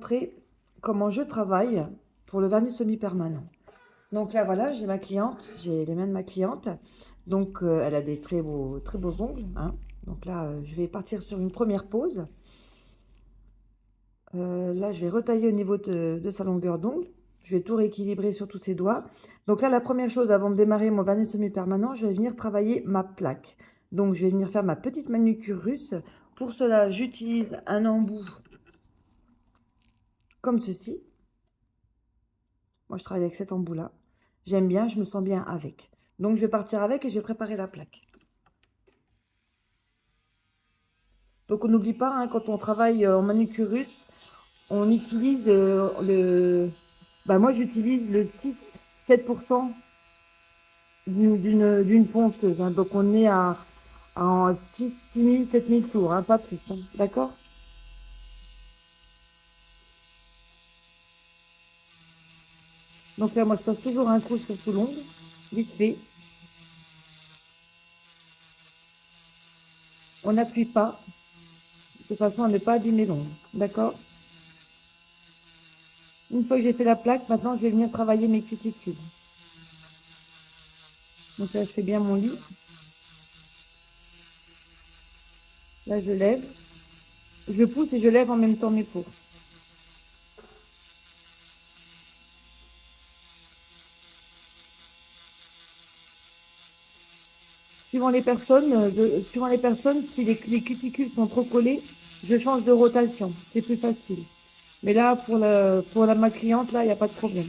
montrer comment je travaille pour le vernis semi-permanent. Donc là, voilà, j'ai ma cliente, j'ai les mains de ma cliente. Donc, elle a des très beaux ongles, hein. Donc là, je vais partir sur une première pose. Là, je vais retailler au niveau de sa longueur d'ongle. Je vais tout rééquilibrer sur tous ses doigts. Donc là, la première chose, avant de démarrer mon vernis semi-permanent, je vais venir travailler ma plaque. Donc, je vais venir faire ma petite manucure russe. Pour cela, j'utilise un embout comme ceci. Moi, je travaille avec cet embout-là. J'aime bien, je me sens bien avec. Donc, je vais partir avec et je vais préparer la plaque. Donc, on n'oublie pas, hein, quand on travaille en manucure russe, on utilise moi, j'utilise le 6-7% d'une ponceuse, hein. Donc, on est à 6 000, 7 000 tours, hein, pas plus, hein. D'accord? Donc là, moi, je passe toujours un coup sur tout l'ongle, vite fait. On n'appuie pas, de façon à ne pas abîmer l'ongle. D'accord? Une fois que j'ai fait la plaque, maintenant, je vais venir travailler mes cuticules. Donc là, je fais bien mon lit. Là, je lève. Je pousse et je lève en même temps mes peaux. Suivant les personnes, si les cuticules sont trop collées, je change de rotation. C'est plus facile. Mais là, pour ma cliente, là, il n'y a pas de problème.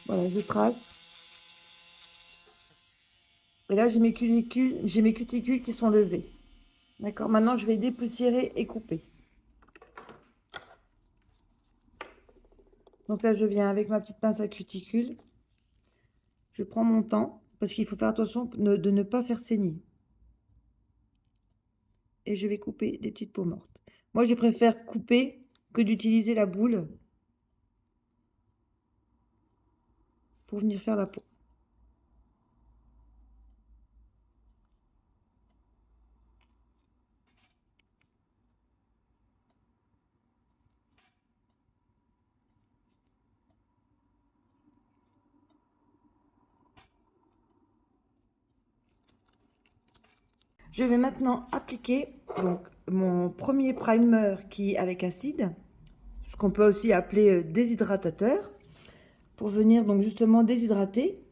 Voilà, je trace. Et là, j'ai mes cuticules qui sont levées. D'accord? Maintenant, je vais dépoussiérer et couper. Donc là, je viens avec ma petite pince à cuticule. Je prends mon temps parce qu'il faut faire attention de ne pas faire saigner. Et je vais couper des petites peaux mortes. Moi, je préfère couper que d'utiliser la boule pour venir faire la peau. Je vais maintenant appliquer donc mon premier primer qui est avec acide, ce qu'on peut aussi appeler déshydratateur, pour venir donc justement déshydrater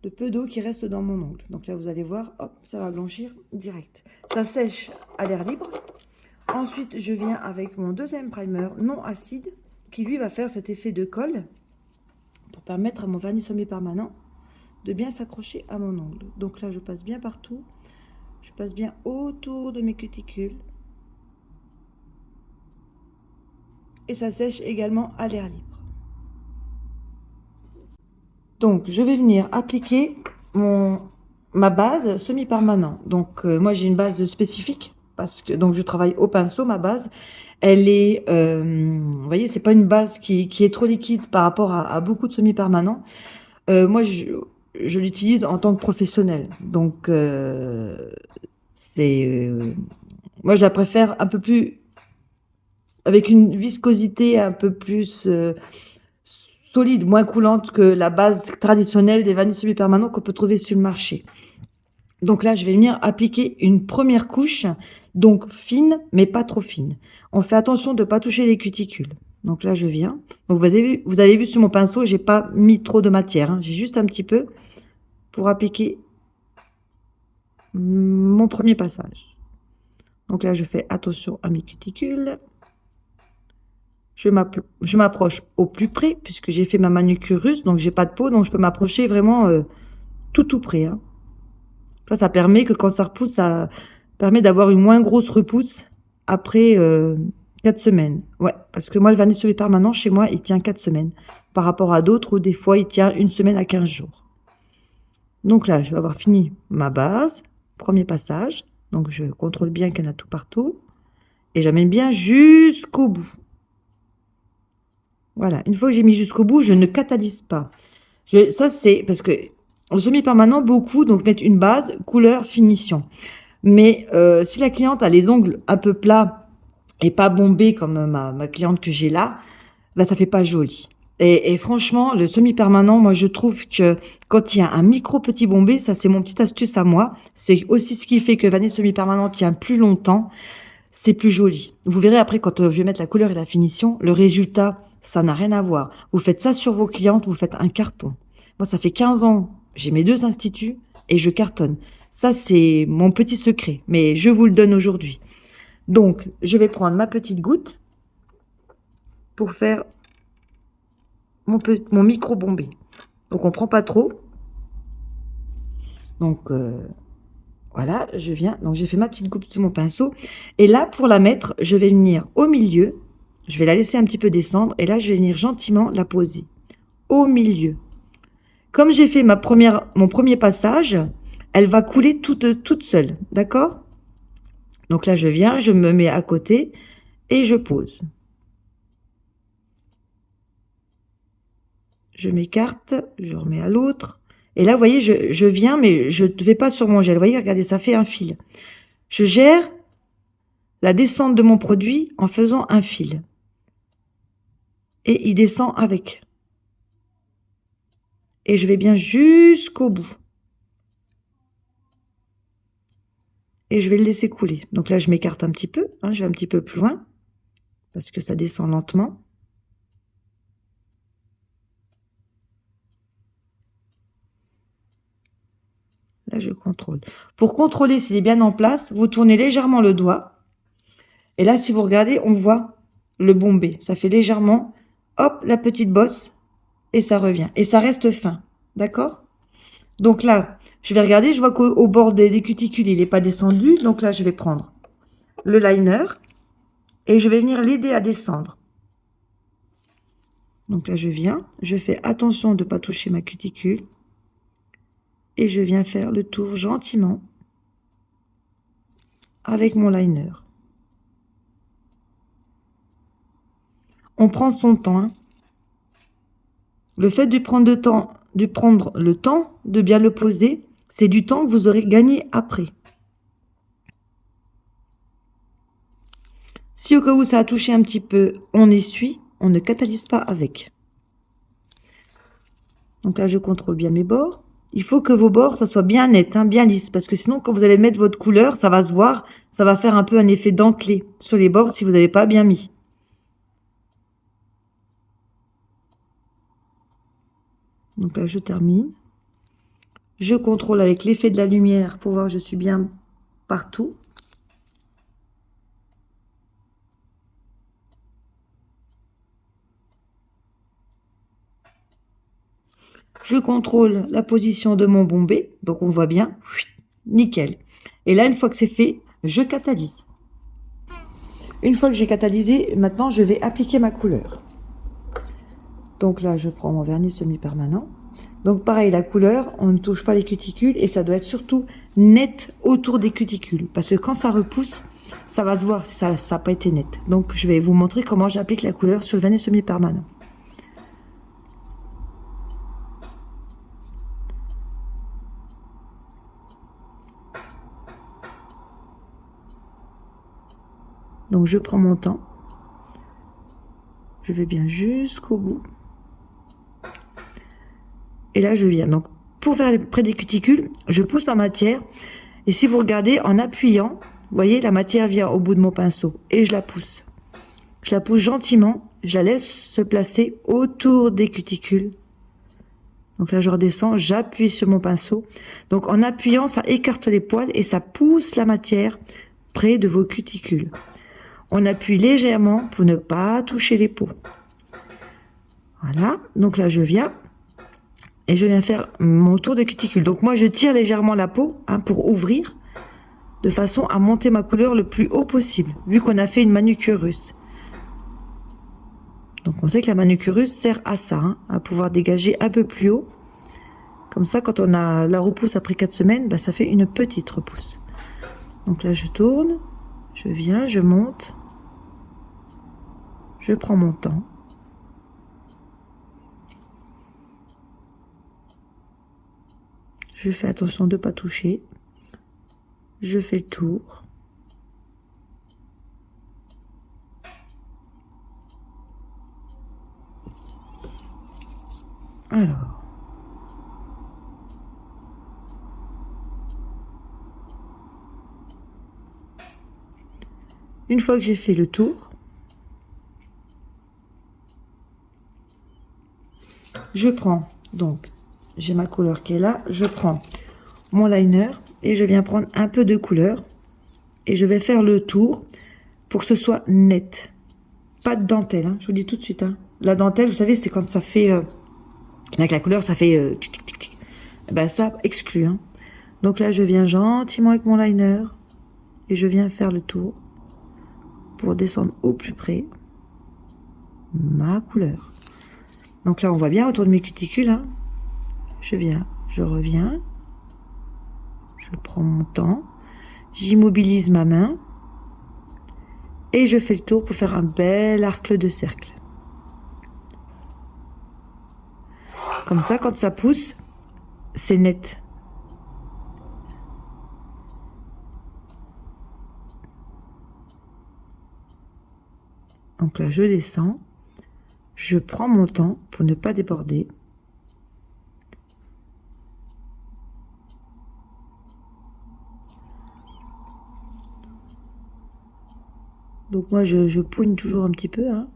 le peu d'eau qui reste dans mon ongle. Donc là, vous allez voir, hop, ça va blanchir direct. Ça sèche à l'air libre. Ensuite, je viens avec mon deuxième primer non acide qui lui va faire cet effet de colle pour permettre à mon vernis semi-permanent de bien s'accrocher à mon ongle. Donc là, je passe bien partout. Je passe bien autour de mes cuticules. Et ça sèche également à l'air libre. Donc, je vais venir appliquer ma base semi-permanent. Donc, moi, j'ai une base spécifique parce que donc je travaille au pinceau. Ma base, elle est, vous voyez, c'est pas une base qui est trop liquide par rapport à beaucoup de semi-permanents. Moi, je l'utilise en tant que professionnel. Donc, moi, je la préfère un peu plus avec une viscosité un peu plus solide, moins coulante que la base traditionnelle des vernis semi-permanents qu'on peut trouver sur le marché. Donc là, je vais venir appliquer une première couche, donc fine, mais pas trop fine. On fait attention de ne pas toucher les cuticules. Donc là, je viens. Donc vous avez vu sur mon pinceau, j'ai pas mis trop de matière, hein. J'ai juste un petit peu pour appliquer mon premier passage. Donc là, je fais attention à mes cuticules. Je m'approche au plus près, puisque j'ai fait ma manucure russe, donc j'ai pas de peau, donc je peux m'approcher vraiment tout près, hein. Ça permet que quand ça repousse, ça permet d'avoir une moins grosse repousse après 4 semaines. Ouais, parce que moi, le vernis semi-permanent, chez moi, il tient 4 semaines. Par rapport à d'autres où des fois, il tient 1 semaine à 15 jours. Donc là, je vais avoir fini ma base, premier passage. Donc, je contrôle bien qu'il y en a tout partout. Et j'amène bien jusqu'au bout. Voilà, une fois que j'ai mis jusqu'au bout, je ne catalyse pas. Ça, c'est parce que le semi-permanent, beaucoup donc mettent une base, couleur, finition. Mais si la cliente a les ongles un peu plats et pas bombés comme ma cliente que j'ai là, bah, ça fait pas joli. Et franchement, le semi-permanent, moi, je trouve que quand il y a un micro petit bombé, ça, c'est mon petite astuce à moi. C'est aussi ce qui fait que le vanille semi-permanent tient plus longtemps. C'est plus joli. Vous verrez après, quand je vais mettre la couleur et la finition, le résultat, ça n'a rien à voir. Vous faites ça sur vos clientes, vous faites un carton. Moi, ça fait 15 ans, j'ai mes 2 instituts et je cartonne. Ça, c'est mon petit secret, mais je vous le donne aujourd'hui. Donc, je vais prendre ma petite goutte pour faire mon micro bombé. Donc, on prend pas trop. Donc, voilà, je viens. Donc, j'ai fait ma petite goutte de mon pinceau. Et là, pour la mettre, je vais venir au milieu. Je vais la laisser un petit peu descendre. Et là, je vais venir gentiment la poser au milieu. Comme j'ai fait mon premier passage, elle va couler toute seule. D'accord? Donc là, je viens, je me mets à côté et je pose. Je m'écarte, je remets à l'autre. Et là, vous voyez, je viens, mais je ne vais pas sur mon gel. Vous voyez, regardez, ça fait un fil. Je gère la descente de mon produit en faisant un fil. Et il descend avec. Et je vais bien jusqu'au bout. Et je vais le laisser couler. Donc là, je m'écarte un petit peu. Hein, je vais un petit peu plus loin. Parce que ça descend lentement. Là, je contrôle. Pour contrôler s'il est bien en place, vous tournez légèrement le doigt. Et là, si vous regardez, on voit le bombé. Ça fait légèrement, hop, la petite bosse. Et ça revient. Et ça reste fin. D'accord? Donc là, je vais regarder. Je vois qu'au bord des cuticules, il n'est pas descendu. Donc là, je vais prendre le liner. Et je vais venir l'aider à descendre. Donc là, je viens. Je fais attention de ne pas toucher ma cuticule. Et je viens faire le tour gentiment avec mon liner. On prend son temps. Hein. Le fait de prendre le temps de bien le poser, c'est du temps que vous aurez gagné après. Si au cas où ça a touché un petit peu, on essuie, on ne catalyse pas avec. Donc là, je contrôle bien mes bords. Il faut que vos bords, ça soit bien net, hein, bien lisse, parce que sinon, quand vous allez mettre votre couleur, ça va se voir, ça va faire un peu un effet dentelé sur les bords si vous n'avez pas bien mis. Donc là, je termine. Je contrôle avec l'effet de la lumière pour voir que je suis bien partout. Je contrôle la position de mon bombé, donc on voit bien, nickel. Et là, une fois que c'est fait, je catalyse. Une fois que j'ai catalysé, maintenant je vais appliquer ma couleur. Donc là, je prends mon vernis semi-permanent. Donc pareil, la couleur, on ne touche pas les cuticules et ça doit être surtout net autour des cuticules. Parce que quand ça repousse, ça va se voir si ça n'a pas été net. Donc je vais vous montrer comment j'applique la couleur sur le vernis semi-permanent. Donc je prends mon temps. Je vais bien jusqu'au bout. Et là, je viens. Donc, pour faire près des cuticules, je pousse ma matière. Et si vous regardez, en appuyant, vous voyez, la matière vient au bout de mon pinceau. Et je la pousse. Je la pousse gentiment. Je la laisse se placer autour des cuticules. Donc là, je redescends, j'appuie sur mon pinceau. Donc, en appuyant, ça écarte les poils et ça pousse la matière près de vos cuticules. On appuie légèrement pour ne pas toucher les peaux. Voilà. Donc là, je viens. Et je viens faire mon tour de cuticule. Donc moi, je tire légèrement la peau hein, pour ouvrir, de façon à monter ma couleur le plus haut possible, vu qu'on a fait une manucure russe. Donc on sait que la manucure russe sert à ça, hein, à pouvoir dégager un peu plus haut. Comme ça, quand on a la repousse après 4 semaines, bah, ça fait une petite repousse. Donc là, je tourne, je viens, je monte, je prends mon temps. Je fais attention de ne pas toucher. Je fais le tour. Alors. Une fois que j'ai fait le tour, je prends, donc, j'ai ma couleur qui est là, je prends mon liner et je viens prendre un peu de couleur et je vais faire le tour pour que ce soit net. Pas de dentelle, hein, je vous dis tout de suite. Hein. La dentelle, vous savez, c'est quand ça fait, avec la couleur, ça fait tic, tic, tic, tic. Ben, ça exclut. Hein. Donc là, je viens gentiment avec mon liner et je viens faire le tour pour descendre au plus près ma couleur. Donc là, on voit bien autour de mes cuticules. Hein. Je viens, je reviens. Je prends mon temps. J'immobilise ma main. Et je fais le tour pour faire un bel arc de cercle. Comme ça, quand ça pousse, c'est net. Donc là, je descends. Je prends mon temps pour ne pas déborder. Donc moi, je pougne toujours un petit peu, hein,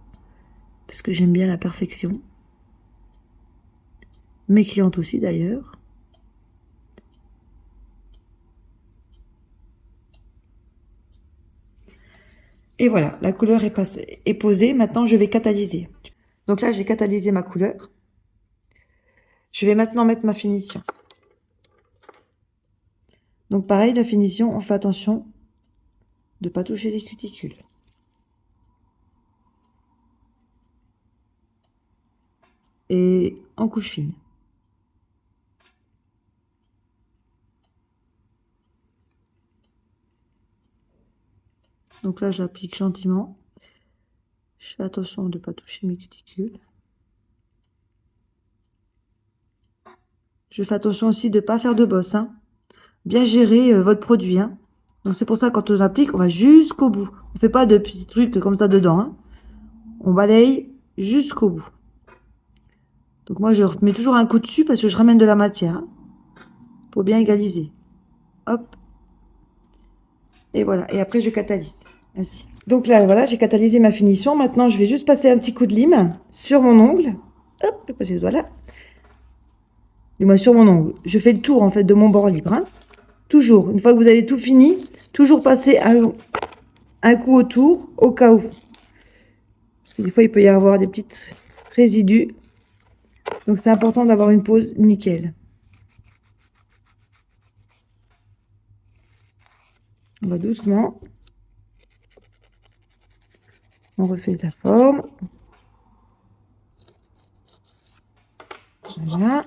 parce que j'aime bien la perfection. Mes clientes aussi, d'ailleurs. Et voilà, la couleur est posée. Maintenant, je vais catalyser. Donc là, j'ai catalysé ma couleur. Je vais maintenant mettre ma finition. Donc pareil, la finition, on fait attention de ne pas toucher les cuticules. Et en couche fine. Donc là, je l'applique gentiment. Je fais attention de ne pas toucher mes cuticules. Je fais attention aussi de ne pas faire de bosse. Hein. Bien gérer votre produit. Hein. Donc c'est pour ça, quand on applique, on va jusqu'au bout. On ne fait pas de petits trucs comme ça dedans. Hein. On balaye jusqu'au bout. Donc moi, je mets toujours un coup dessus parce que je ramène de la matière. Hein, pour bien égaliser. Hop. Et voilà. Et après, je catalyse. Ainsi. Donc là, voilà, j'ai catalysé ma finition. Maintenant, je vais juste passer un petit coup de lime sur mon ongle. Hop, je passe les doigts là. Du moins sur mon ongle. Je fais le tour, en fait, de mon bord libre. Hein. Toujours. Une fois que vous avez tout fini, toujours passer un coup autour, au cas où. Parce que des fois, il peut y avoir des petits résidus. Donc, c'est important d'avoir une pose nickel. On va doucement. On refait la forme. Voilà.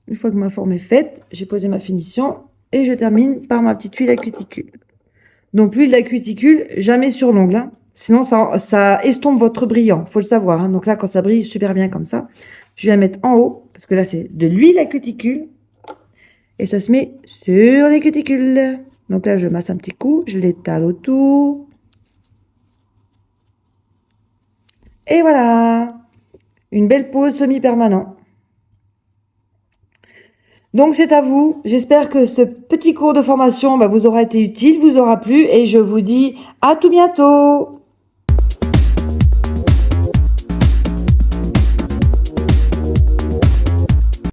Une fois que ma forme est faite, j'ai posé ma finition et je termine par ma petite huile à cuticule. Donc l'huile à cuticule, jamais sur l'ongle, hein. Sinon ça estompe votre brillant, faut le savoir. Hein. Donc là, quand ça brille super bien comme ça, je vais la mettre en haut parce que là c'est de l'huile à cuticule et ça se met sur les cuticules. Donc là, je masse un petit coup, je l'étale autour. Et voilà, une belle pose semi-permanent. Donc c'est à vous. J'espère que ce petit cours de formation vous aura été utile, vous aura plu et je vous dis à tout bientôt.